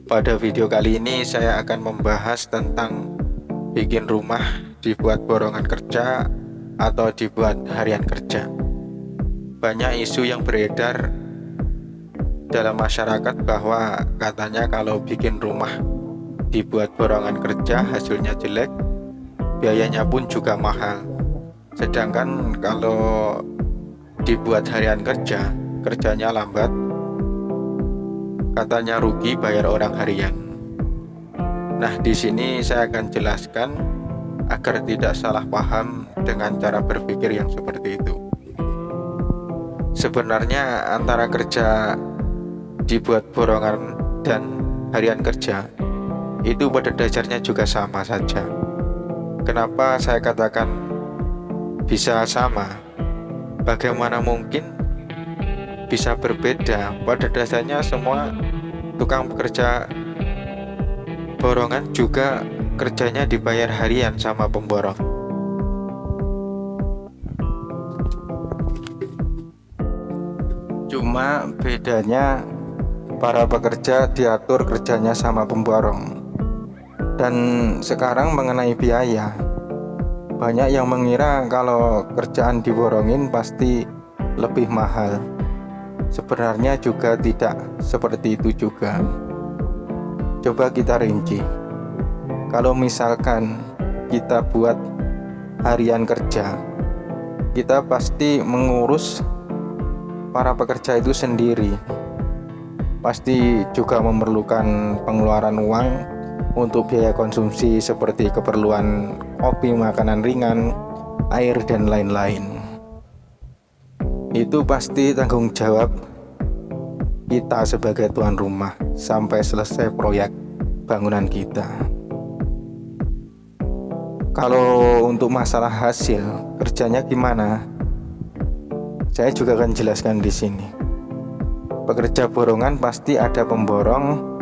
Pada video kali ini saya akan membahas tentang bikin rumah dibuat borongan kerja atau dibuat harian kerja. Banyak isu yang beredar dalam masyarakat bahwa katanya kalau bikin rumah dibuat borongan kerja hasilnya jelek, biayanya pun juga mahal. Sedangkan kalau dibuat harian kerja, kerjanya lambat, katanya rugi bayar orang harian. Nah, di sini saya akan jelaskan agar tidak salah paham dengan cara berpikir yang seperti itu. Sebenarnya antara kerja dibuat borongan dan harian kerja itu pada dasarnya juga sama saja. Kenapa saya katakan bisa sama? Bagaimana mungkin bisa berbeda? Pada dasarnya semua tukang pekerja borongan juga kerjanya dibayar harian sama pemborong. Cuma bedanya para pekerja diatur kerjanya sama pemborong. Dan sekarang mengenai biaya, banyak yang mengira kalau kerjaan diborongin pasti lebih mahal. Sebenarnya juga tidak seperti itu juga. Coba kita rinci. Kalau misalkan kita buat harian kerja, kita pasti mengurus para pekerja itu sendiri. Pasti juga memerlukan pengeluaran uang untuk biaya konsumsi seperti keperluan kopi, makanan ringan, air, dan lain-lain. Itu pasti tanggung jawab kita sebagai tuan rumah sampai selesai proyek bangunan kita. Kalau untuk masalah hasil kerjanya gimana? Saya juga akan jelaskan di sini. Pekerja borongan pasti ada pemborong.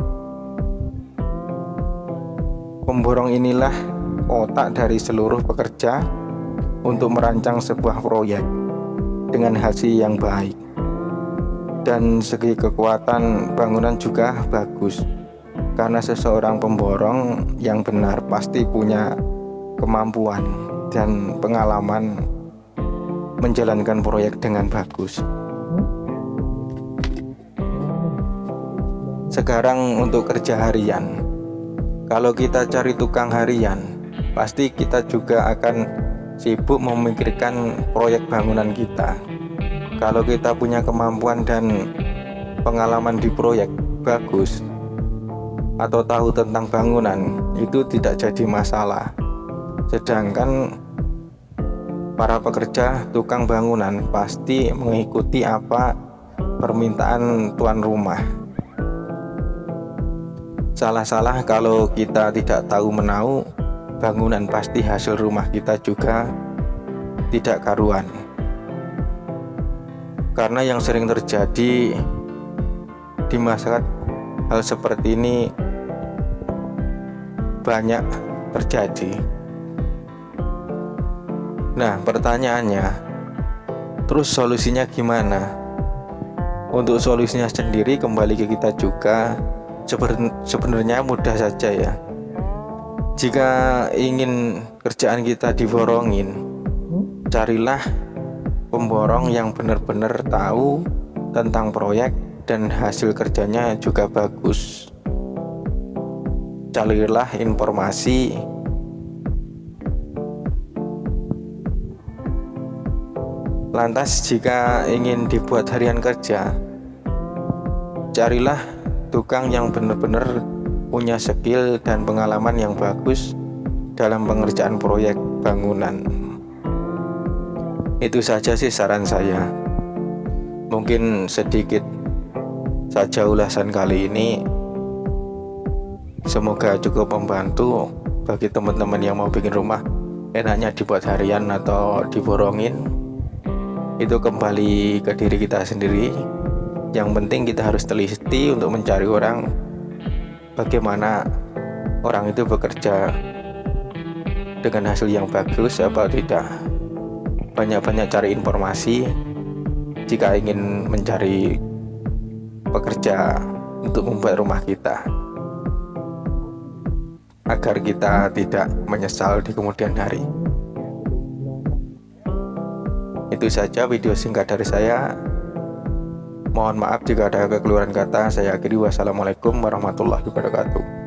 Pemborong inilah otak dari seluruh pekerja untuk merancang sebuah proyek dengan hasil yang baik. Dan segi kekuatan bangunan juga bagus, karena seseorang pemborong yang benar pasti punya kemampuan dan pengalaman menjalankan proyek dengan bagus. Sekarang untuk kerja harian, kalau kita cari tukang harian, pasti kita juga akan sibuk memikirkan proyek bangunan kita. Kalau kita punya kemampuan dan pengalaman di proyek bagus atau tahu tentang bangunan, itu tidak jadi masalah. Sedangkan para pekerja tukang bangunan pasti mengikuti apa permintaan tuan rumah. Salah-salah kalau kita tidak tahu menahu bangunan, pasti hasil rumah kita juga tidak karuan. Karena yang sering terjadi di masyarakat, hal seperti ini banyak terjadi. Nah, pertanyaannya, terus solusinya gimana? Untuk solusinya sendiri kembali ke kita juga. Sebenarnya mudah saja ya. Jika ingin kerjaan kita diborongin, carilah pemborong yang benar-benar tahu tentang proyek dan hasil kerjanya juga bagus. Carilah informasi. Lantas jika ingin dibuat harian kerja, carilah tukang yang benar-benar punya skill dan pengalaman yang bagus dalam pengerjaan proyek bangunan. Itu saja sih saran saya. Mungkin sedikit saja ulasan kali ini. Semoga cukup membantu bagi teman-teman yang mau bikin rumah, enaknya dibuat harian atau diborongin. Itu kembali ke diri kita sendiri. Yang penting kita harus teliti untuk mencari orang, bagaimana orang itu bekerja dengan hasil yang bagus apa tidak. Banyak-banyak cari informasi jika ingin mencari pekerja untuk membuat rumah kita. agar kita tidak menyesal di kemudian hari. Itu saja video singkat dari saya. Mohon maaf jika ada kekeliruan kata. Saya akhiri. Wassalamualaikum warahmatullahi wabarakatuh.